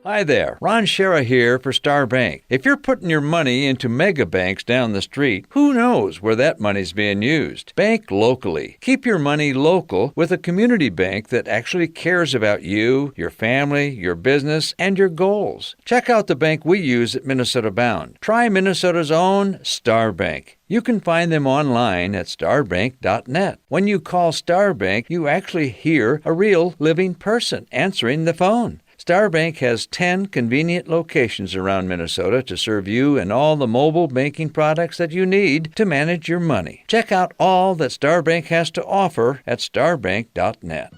Hi there, Ron Schara here for Star Bank. If you're putting your money into mega banks down the street, who knows where that money's being used? Bank locally. Keep your money local with a community bank that actually cares about you, your family, your business, and your goals. Check out the bank we use at Minnesota Bound. Try Minnesota's own Star Bank. You can find them online at starbank.net. When you call Star Bank, you actually hear a real living person answering the phone. Star Bank has 10 convenient locations around Minnesota to serve you and all the mobile banking products that you need to manage your money. Check out all that Star Bank has to offer at starbank.net.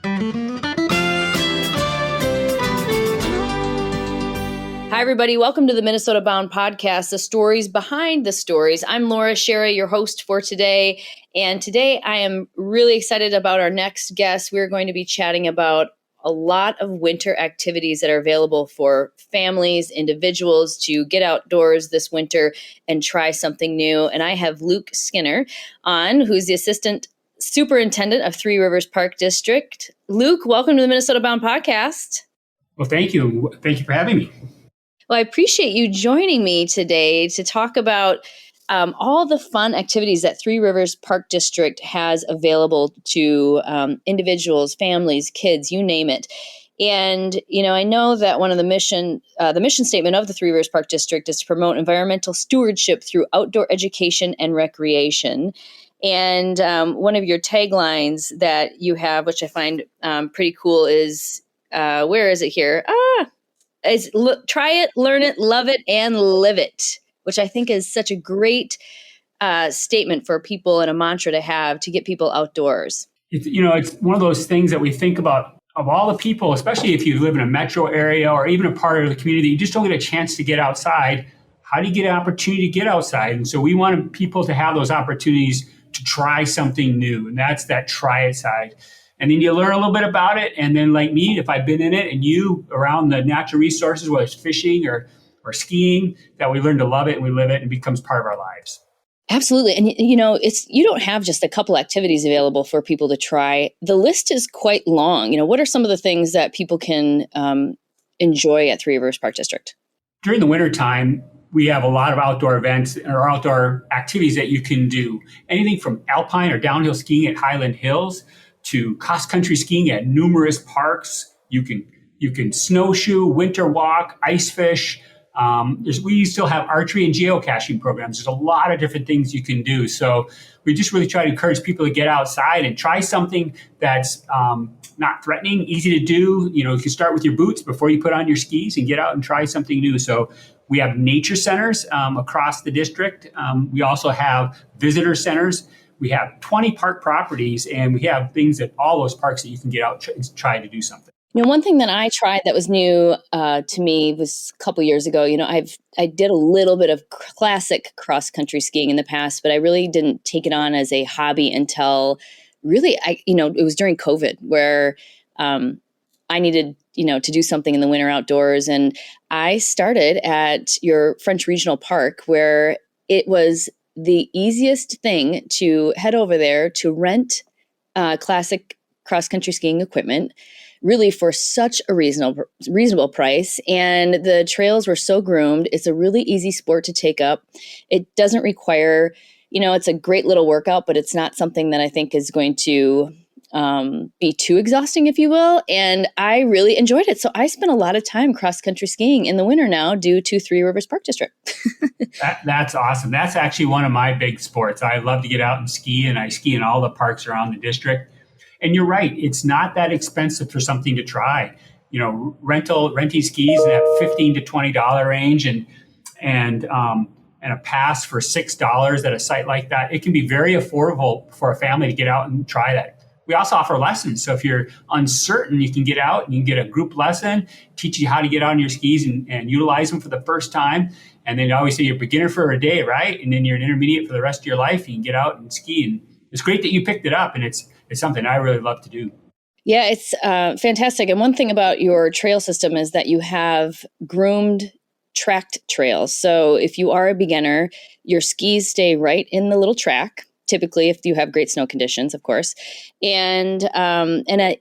Hi, everybody. Welcome to the Minnesota Bound podcast, the stories behind the stories. I'm Laura Schara, your host for today. And today I am really excited about our next guest. We're going to be chatting about a lot of winter activities that are available for families, individuals to get outdoors this winter and try something new. And I have Luke Skinner on, who's the assistant superintendent of Three Rivers Park District. Luke, welcome to the Minnesota Bound podcast. Well, thank you. Thank you for having me. Well, I appreciate you joining me today to talk about all the fun activities that Three Rivers Park District has available to individuals, families, kids, you name it. And, I know that one of the mission statement of the Three Rivers Park District is to promote environmental stewardship through outdoor education and recreation. And one of your taglines that you have, which I find pretty cool, is, where is it here? Try it, learn it, love it, and live it, which I think is such a great statement for people and a mantra to have to get people outdoors. It's one of those things that we think about of all the people, especially if you live in a metro area or even a part of the community, you just don't get a chance to get outside. How do you get an opportunity to get outside? And so we want people to have those opportunities to try something new. And that's that try it side. And then you learn a little bit about it. And then like me, if I've been in it and you around the natural resources, whether it's fishing or skiing, that we learn to love it and we live it and it becomes part of our lives. Absolutely. And, you don't have just a couple activities available for people to try. The list is quite long. What are some of the things that people can enjoy at Three Rivers Park District? During the wintertime, we have a lot of outdoor events or outdoor activities that you can do. Anything from alpine or downhill skiing at Highland Hills to cross-country skiing at numerous parks. You can snowshoe, winter walk, ice fish. We still have archery and geocaching programs. There's a lot of different things you can do. So we just really try to encourage people to get outside and try something that's not threatening, easy to do. You can start with your boots before you put on your skis and get out and try something new. So we have nature centers across the district. We also have visitor centers. We have 20 park properties, and we have things at all those parks that you can get out and try to do something. One thing that I tried that was new to me was a couple years ago. I did a little bit of classic cross-country skiing in the past, but I really didn't take it on as a hobby until really, it was during COVID where I needed, to do something in the winter outdoors. And I started at your French Regional Park, where it was the easiest thing to head over there to rent classic cross-country skiing equipment, really for such a reasonable price. And the trails were so groomed. It's a really easy sport to take up. It doesn't require, it's a great little workout, but it's not something that I think is going to be too exhausting, if you will. And I really enjoyed it. So I spent a lot of time cross-country skiing in the winter now due to Three Rivers Park District. That's awesome. That's actually one of my big sports. I love to get out and ski, and I ski in all the parks around the district. And you're right. It's not that expensive for something to try. Renting skis in that $15 to $20 range and a pass for $6 at a site like that. It can be very affordable for a family to get out and try that. We also offer lessons. So if you're uncertain, you can get out and you can get a group lesson, teach you how to get on your skis and utilize them for the first time. And then I always say you're a beginner for a day, right? And then you're an intermediate for the rest of your life. You can get out and ski. And it's great that you picked it up. And it's something I really love to do. Yeah, it's fantastic. And one thing about your trail system is that you have groomed tracked trails. So if you are a beginner, your skis stay right in the little track. typically if you have great snow conditions, of course. And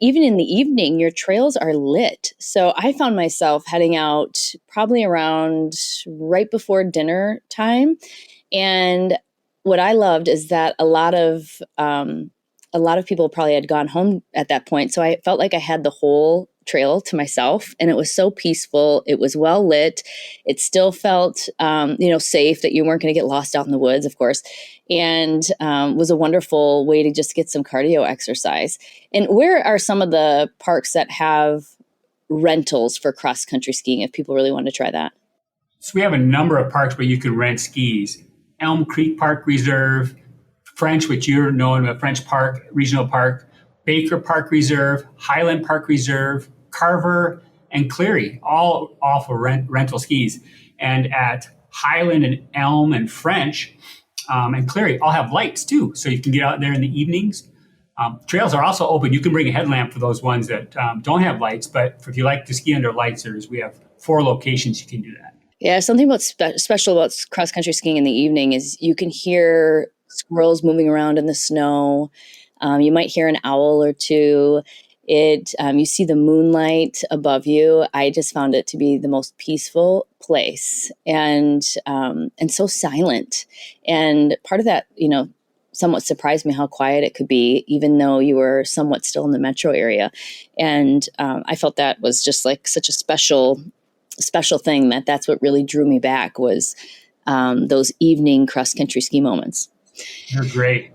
even in the evening, your trails are lit. So I found myself heading out probably around right before dinner time. And what I loved is that a lot of people probably had gone home at that point. So I felt like I had the whole trail to myself, and it was so peaceful. It was well lit. It still felt, safe, that you weren't going to get lost out in the woods, of course, and was a wonderful way to just get some cardio exercise. And where are some of the parks that have rentals for cross country skiing if people really want to try that? So we have a number of parks where you can rent skis. Elm Creek Park Reserve, French, which you're known as French Park, Regional Park, Baker Park Reserve, Highland Park Reserve, Carver, and Cleary, all offer rental skis. And at Highland and Elm and French and Cleary all have lights too, so you can get out there in the evenings. Trails are also open. You can bring a headlamp for those ones that don't have lights, but if you like to ski under lights, we have 4 locations you can do that. Yeah, something about special about cross country skiing in the evening is you can hear squirrels moving around in the snow. You might hear an owl or two. You see the moonlight above you. I just found it to be the most peaceful place and so silent. And part of that, somewhat surprised me how quiet it could be, even though you were somewhat still in the metro area. And I felt that was just like such a special thing that's what really drew me back was those evening cross country ski moments. They're great.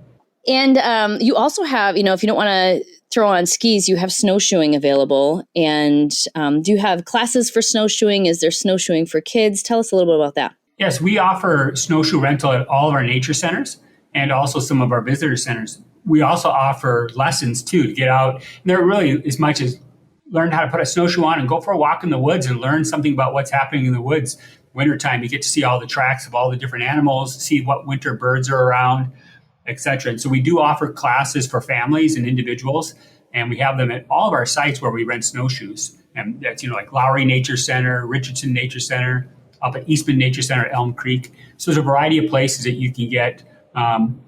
And you also have, if you don't want to throw on skis, you have snowshoeing available. And do you have classes for snowshoeing? Is there snowshoeing for kids? Tell us a little bit about that. Yes, we offer snowshoe rental at all of our nature centers and also some of our visitor centers. We also offer lessons too to get out. And they're really as much as learn how to put a snowshoe on and go for a walk in the woods and learn something about what's happening in the woods. Wintertime, you get to see all the tracks of all the different animals, see what winter birds are around, etc. And so we do offer classes for families and individuals, and we have them at all of our sites where we rent snowshoes. And that's, like Lowry Nature Center, Richardson Nature Center, up at Eastman Nature Center at Elm Creek. So there's a variety of places that you can get,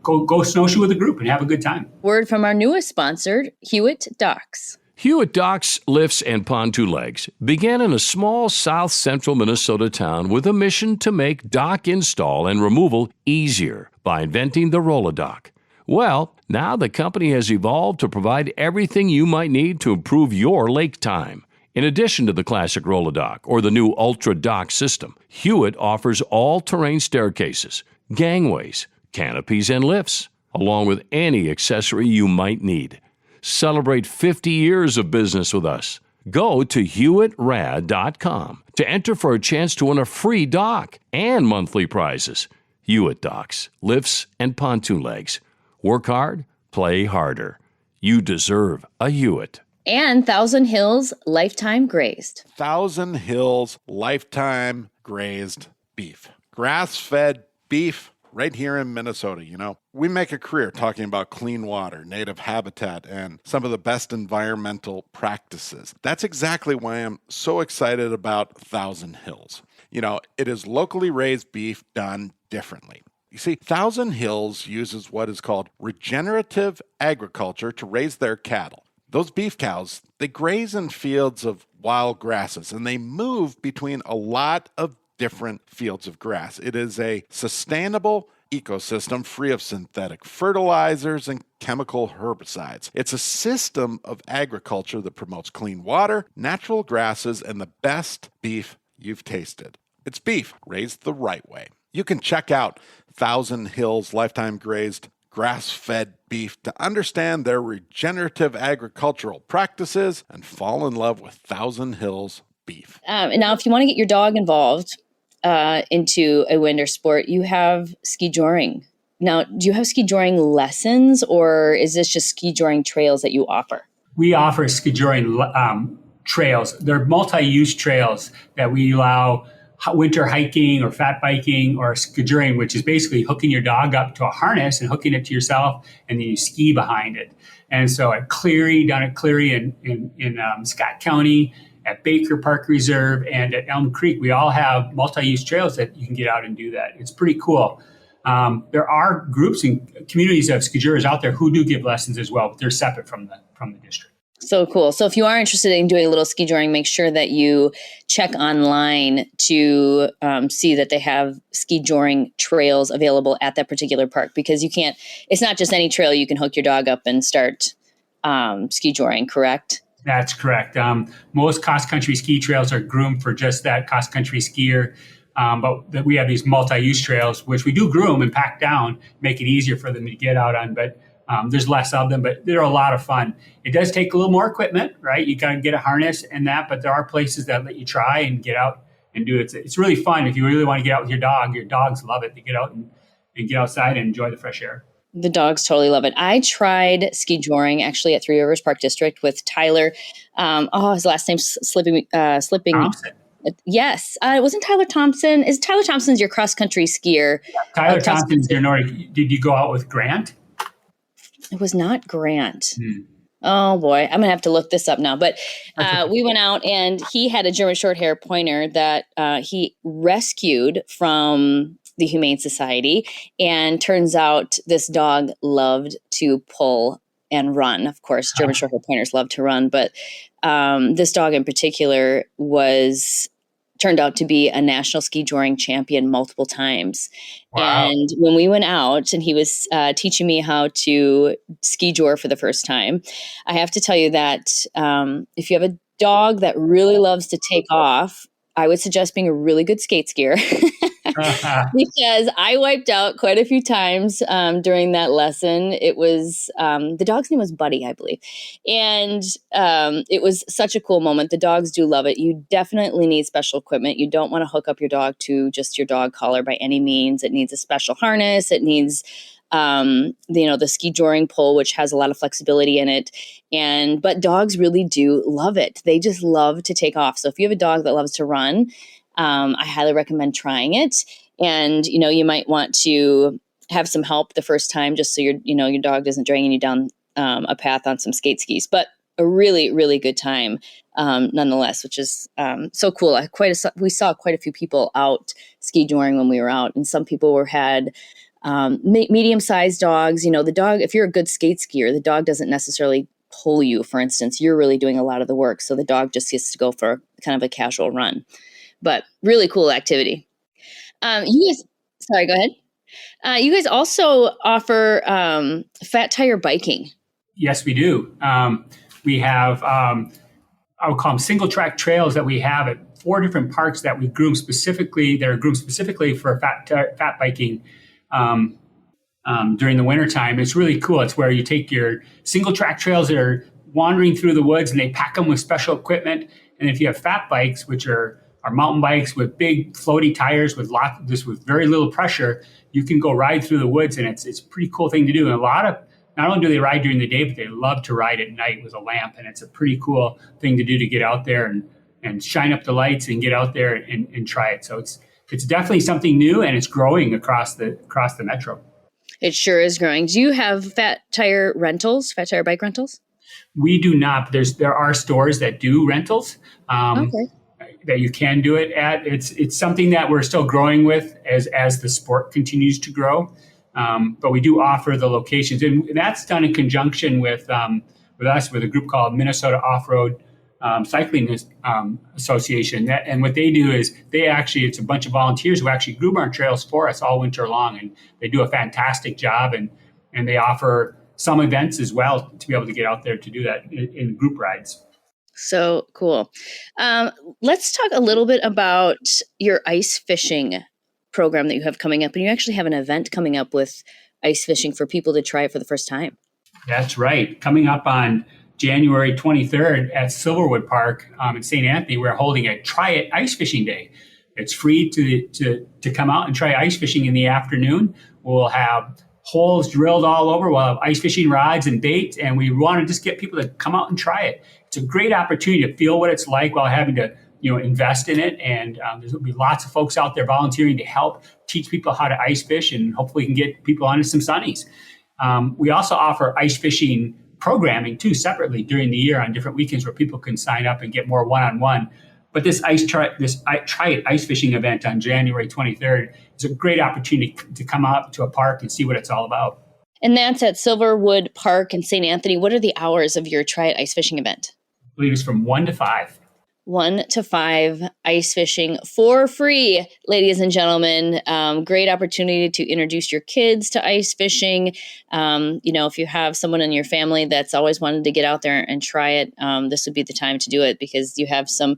go snowshoe with a group and have a good time. Word from our newest sponsor, Hewitt Docks. Hewitt Docks, Lifts, and Pontoon Legs began in a small south-central Minnesota town with a mission to make dock install and removal easier by inventing the Roll-A-Dock. Well, now the company has evolved to provide everything you might need to improve your lake time. In addition to the classic Roll-A-Dock or the new Ultra Dock system, Hewitt offers all-terrain staircases, gangways, canopies, and lifts, along with any accessory you might need. Celebrate 50 years of business with us. Go to HewittRad.com to enter for a chance to win a free dock and monthly prizes. Hewitt Docks, Lifts, and Pontoon Legs. Work hard, play harder. You deserve a Hewitt. And Thousand Hills Lifetime Grazed. Thousand Hills Lifetime Grazed Beef. Grass-fed beef right here in Minnesota. We make a career talking about clean water, native habitat, and some of the best environmental practices. That's exactly why I'm so excited about Thousand Hills. It is locally raised beef done differently. You see, Thousand Hills uses what is called regenerative agriculture to raise their cattle. Those beef cows, they graze in fields of wild grasses, and they move between a lot of different fields of grass. It is a sustainable ecosystem free of synthetic fertilizers and chemical herbicides. It's a system of agriculture that promotes clean water, natural grasses, and the best beef you've tasted. It's beef raised the right way. You can check out Thousand Hills Lifetime Grazed grass-fed beef to understand their regenerative agricultural practices and fall in love with Thousand Hills beef. And now if you want to get your dog involved into a winter sport, you have ski joring. Now, do you have ski joring lessons, or is this just ski joring trails that you offer? We offer ski joring trails. They're multi-use trails that we allow winter hiking or fat biking or ski joring, which is basically hooking your dog up to a harness and hooking it to yourself, and then you ski behind it. And so at Cleary, down at Cleary in Scott County, at Baker Park Reserve, and at Elm Creek, we all have multi-use trails that you can get out and do that. It's pretty cool. There are groups and communities of skijoers out there who do give lessons as well, but they're separate from the district. So cool. So if you are interested in doing a little ski joring, make sure that you check online to see that they have ski joring trails available at that particular park, because it's not just any trail you can hook your dog up and start ski joring, correct? That's correct. Most cross-country ski trails are groomed for just that cross-country skier. But we have these multi-use trails, which we do groom and pack down, make it easier for them to get out on. But there's less of them, but they're a lot of fun. It does take a little more equipment, right? You got to get a harness and that, but there are places that let you try and get out and do it. It's really fun if you really want to get out with your dog. Your dogs love it to get out and get outside and enjoy the fresh air. The dogs totally love it. I tried ski joring actually at Three Rivers Park District with Tyler. His last name's slipping. Thompson. Yes. It wasn't Tyler Thompson. Is Tyler Thompson's your cross-country skier? Tyler Thompson's your Nordic. Did you go out with Grant? It was not Grant. Oh boy, I'm gonna have to look this up now. But we went out and he had a German Shorthair pointer that he rescued from the Humane Society. And turns out this dog loved to pull and run. Of course, German Shorthair pointers love to run, but this dog in particular turned out to be a national ski joring champion multiple times. Wow. And when we went out and he was teaching me how to ski jor for the first time, I have to tell you that if you have a dog that really loves to take off, I would suggest being a really good skate skier. Because I wiped out quite a few times during that lesson. It was the dog's name was Buddy, I believe, and it was such a cool moment. The dogs do love it. You definitely need special equipment. You don't want to hook up your dog to just your dog collar by any means. It needs a special harness. It needs the ski joring pole, which has a lot of flexibility in it. But dogs really do love it. They just love to take off. So if you have a dog that loves to run, I highly recommend trying it. And, you might want to have some help the first time just so your dog isn't dragging you down a path on some skate skis. But a really, really good time nonetheless, which is so cool. We saw quite a few people out ski joring when we were out. And some people had medium-sized dogs. The dog, if you're a good skate skier, the dog doesn't necessarily pull you, for instance. You're really doing a lot of the work. So the dog just gets to go for kind of a casual run. But really cool activity. You guys, sorry, go ahead. You guys also offer fat tire biking. Yes, we do. We have, I would call them single track trails that we have at 4 different parks that we groom specifically. They're groomed specifically for fat biking during the wintertime. It's really cool. It's where you take your single track trails that are wandering through the woods and they pack them with special equipment. And if you have fat bikes, which are mountain bikes with big floaty tires with very little pressure, you can go ride through the woods, and it's a pretty cool thing to do. And not only do they ride during the day, but they love to ride at night with a lamp, and it's a pretty cool thing to do to get out there and shine up the lights and get out there and try it. So it's definitely something new, and it's growing across the metro. It sure is growing. Do you have fat tire bike rentals? We do not. But there are stores that do rentals. Okay. That you can do it at. It's something that we're still growing with as the sport continues to grow. But we do offer the locations, and that's done in conjunction with us, with a group called Minnesota Off-Road Cycling Association. And what they do is it's a bunch of volunteers who actually groom our trails for us all winter long, and they do a fantastic job. And they offer some events as well to be able to get out there to do that in group rides. So cool. Let's talk a little bit about your ice fishing program that you have coming up. And you actually have an event coming up with ice fishing for people to try it for the first time. That's right. Coming up on January 23rd at Silverwood Park in St. Anthony, we're holding a Try It Ice Fishing Day. It's free to come out and try ice fishing in the afternoon. We'll have holes drilled all over. We'll have ice fishing rods and baits, and we want to just get people to come out and try it. It's a great opportunity to feel what it's like while having to, invest in it. And there's will be lots of folks out there volunteering to help teach people how to ice fish, and hopefully we can get people onto some sunnies. We also offer ice fishing programming too, separately during the year on different weekends where people can sign up and get more one-on-one But try it ice fishing event on January 23rd is a great opportunity to come out to a park and see what it's all about. And that's at Silverwood Park in St. Anthony. What are the hours of your Try It Ice Fishing event? I believe it's from 1 to 5. 1 to 5 ice fishing for free, ladies and gentlemen. Great opportunity to introduce your kids to ice fishing. If you have someone in your family that's always wanted to get out there and try it, this would be the time to do it because you have some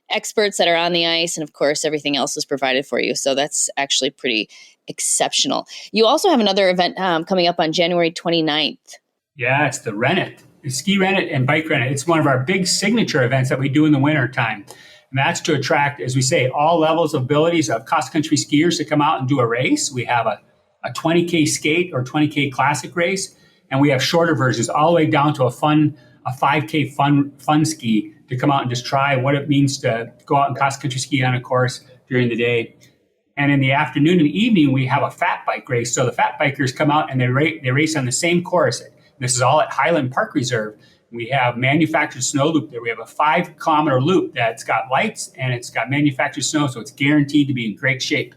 experts that are on the ice, and of course, everything else is provided for you. So that's actually pretty exceptional. You also have another event coming up on January 29th. Yeah, it's the Rent It. It's Ski Rent It and Bike Rent It. It's one of our big signature events that we do in the wintertime. And that's to attract, as we say, all levels of abilities of cross-country skiers to come out and do a race. We have a 20K skate or 20K classic race, and we have shorter versions all the way down to a 5K fun ski to come out and just try what it means to go out and cross-country ski on a course during the day. And in the afternoon and evening, we have a fat bike race. So the fat bikers come out and they race on the same course. This is all at Highland Park Reserve. We have manufactured snow loop there. We have a 5-kilometer loop that's got lights and it's got manufactured snow, so it's guaranteed to be in great shape.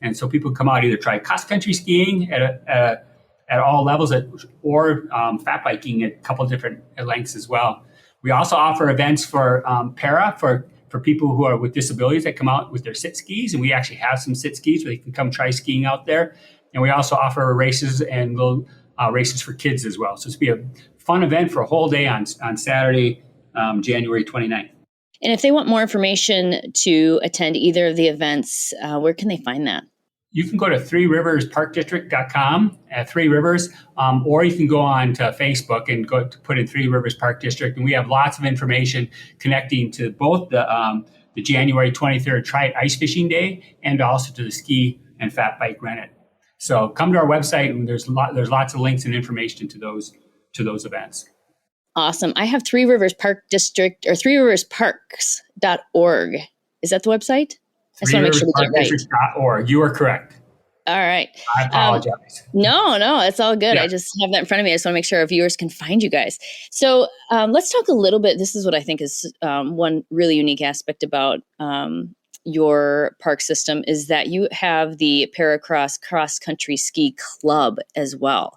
And so people come out either try cross-country skiing at all levels or fat biking at a couple of different lengths as well. We also offer events for para, for people who are with disabilities that come out with their sit skis. And we actually have some sit skis where they can come try skiing out there. And we also offer races and little races for kids as well. So it's be a fun event for a whole day on Saturday, January 29th. And if they want more information to attend either of the events, where can they find that? You can go to threeriversparkdistrict.com at Three Rivers, or you can go on to Facebook and go to put in Three Rivers Park District. And we have lots of information connecting to both the January 23rd Try It Ice Fishing Day and also to the Ski and Fat Bike Rent It. So come to our website, and there's lots of links and information to those events. Awesome. I have Three Rivers Park District or threeriversparks.org. Is that the website? I just want to make sure we get it right. .org. You are correct. All right. I apologize. No, it's all good. Yeah. I just have that in front of me. I just want to make sure our viewers can find you guys. So let's talk a little bit. This is what I think is one really unique aspect about your park system is that you have the Paracross Cross Country Ski Club as well.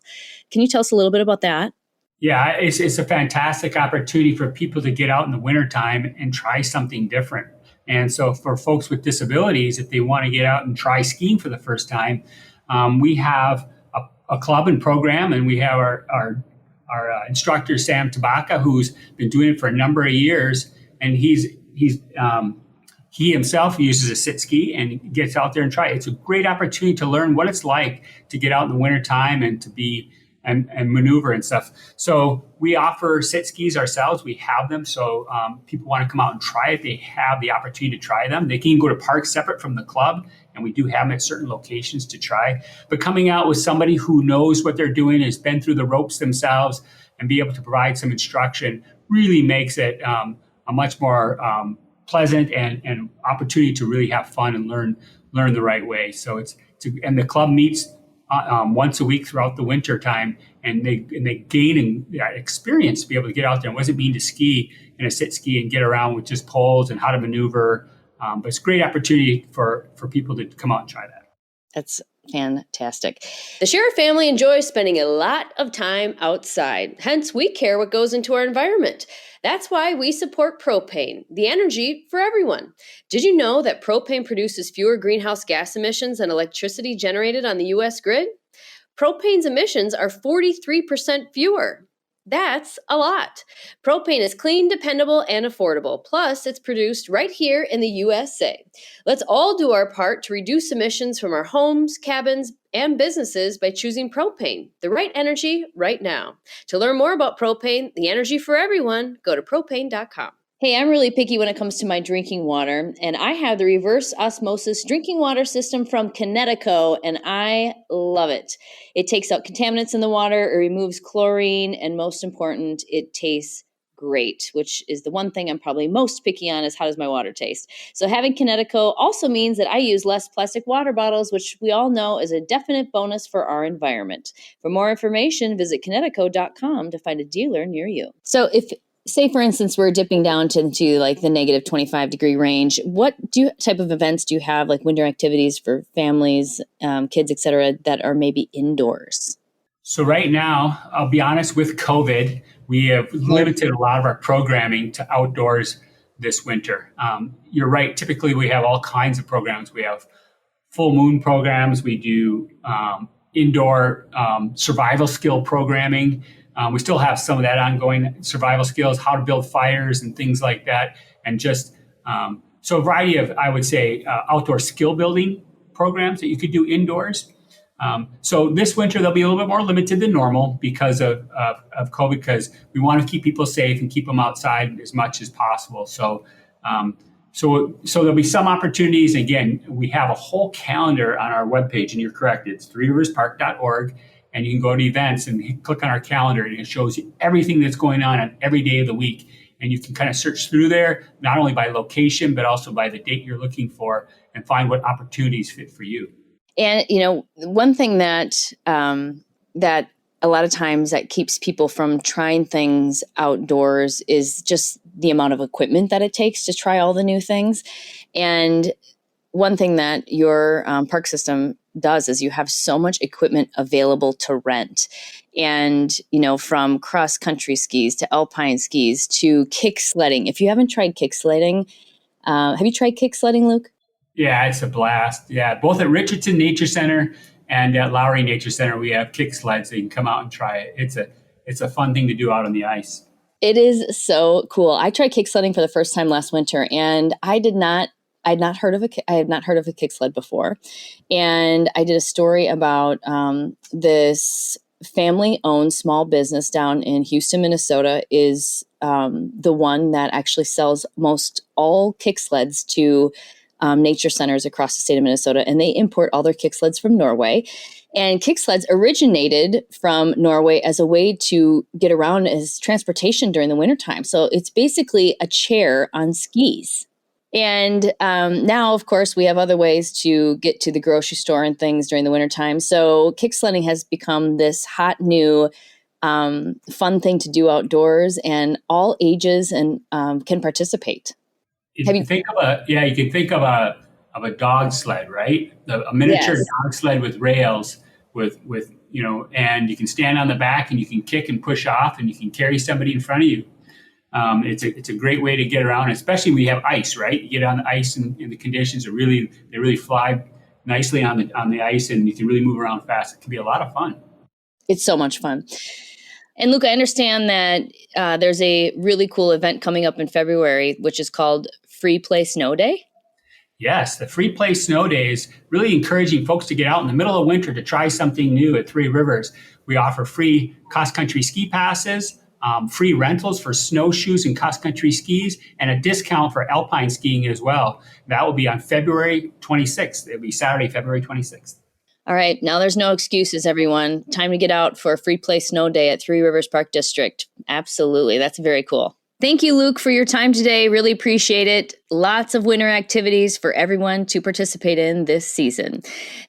Can you tell us a little bit about that? Yeah, it's a fantastic opportunity for people to get out in the wintertime and try something different. And so for folks with disabilities, if they want to get out and try skiing for the first time, we have a club and program, and we have our instructor, Sam Tabaka, who's been doing it for a number of years. And he himself uses a sit ski and gets out there and try it. It's a great opportunity to learn what it's like to get out in the wintertime and to be and maneuver and stuff. So we offer sit skis ourselves. We have them. So people want to come out and try it. They have the opportunity to try them. They can go to parks separate from the club, and we do have them at certain locations to try. But coming out with somebody who knows what they're doing, has been through the ropes themselves, and be able to provide some instruction really makes it a much more pleasant and opportunity to really have fun and learn the right way. So and the club meets once a week throughout the winter time, and they gain experience to be able to get out there. And what does it mean to ski in a sit ski and get around with just poles and how to maneuver? But it's a great opportunity for people to come out and try that. That's fantastic. The Schara family enjoys spending a lot of time outside. Hence, we care what goes into our environment. That's why we support propane, the energy for everyone. Did you know that propane produces fewer greenhouse gas emissions than electricity generated on the U.S. grid? Propane's emissions are 43% fewer. That's a lot. Propane is clean, dependable, and affordable. Plus, it's produced right here in the USA. Let's all do our part to reduce emissions from our homes, cabins, and businesses by choosing propane, the right energy right now. To learn more about propane, the energy for everyone, go to propane.com. Hey, I'm really picky when it comes to my drinking water, and I have the reverse osmosis drinking water system from Connecticut, and I love it. It takes out contaminants in the water, it removes chlorine, and most important, it tastes great, which is the one thing I'm probably most picky on is how does my water taste. So having Connecticut also means that I use less plastic water bottles, which we all know is a definite bonus for our environment. For more information, visit Connecticut.com to find a dealer near you. So if say, for instance, we're dipping down into like the negative 25-degree range. What type of events do you have, like winter activities for families, kids, et cetera, that are maybe indoors? So right now, I'll be honest, with COVID, we have limited a lot of our programming to outdoors this winter. You're right. Typically, we have all kinds of programs. We have full moon programs. We do indoor survival skill programming. We still have some of that ongoing survival skills, how to build fires and things like that. And just so a variety of, I would say, outdoor skill building programs that you could do indoors. So this winter, they'll be a little bit more limited than normal because of COVID, because we want to keep people safe and keep them outside as much as possible. So there'll be some opportunities. Again, we have a whole calendar on our webpage, and you're correct. It's threeriverspark.org, and you can go to events and click on our calendar, and it shows you everything that's going on every day of the week. And you can kind of search through there, not only by location, but also by the date you're looking for, and find what opportunities fit for you. And, one thing that that a lot of times that keeps people from trying things outdoors is just the amount of equipment that it takes to try all the new things. And one thing that your park system does is you have so much equipment available to rent. And, from cross-country skis to alpine skis to kick sledding. If you haven't tried kick sledding, have you tried kick sledding, Luke? Yeah, it's a blast. Yeah, both at Richardson Nature Center and at Lowry Nature Center, we have kick sleds, so you can come out and try it. It's a fun thing to do out on the ice. It is so cool. I tried kick sledding for the first time last winter, and I had not heard of a kick sled before. And I did a story about this family-owned small business down in Houston, Minnesota, is the one that actually sells most all kick sleds to nature centers across the state of Minnesota, and they import all their kick sleds from Norway. And kick sleds originated from Norway as a way to get around as transportation during the wintertime. So it's basically a chair on skis. And now, of course, we have other ways to get to the grocery store and things during the wintertime. So kick sledding has become this hot new fun thing to do outdoors, and all ages and can participate. You can think of a dog sled, right? A miniature dog sled with rails, with and you can stand on the back and you can kick and push off, and you can carry somebody in front of you. It's a great way to get around, especially when you have ice, right? You get on the ice, and the conditions are they really fly nicely on the ice, and you can really move around fast. It can be a lot of fun. It's so much fun. And Luke, I understand that there's a really cool event coming up in February, which is called Free Play Snow Day. Yes, the Free Play Snow Day is really encouraging folks to get out in the middle of winter to try something new at Three Rivers. We offer free cross-country ski passes, free rentals for snowshoes and cross-country skis, and a discount for alpine skiing as well. That will be on February 26th. It'll be Saturday, February 26th. All right, now there's no excuses, everyone. Time to get out for a Free Play Snow Day at Three Rivers Park District. Absolutely, that's very cool. Thank you, Luke, for your time today. Really appreciate it. Lots of winter activities for everyone to participate in this season.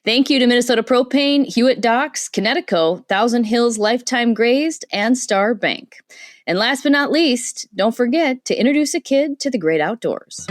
Thank you to Minnesota Propane, Hewitt Docks, Connecticut, Thousand Hills Lifetime Grazed, and Star Bank. And last but not least, don't forget to introduce a kid to the great outdoors.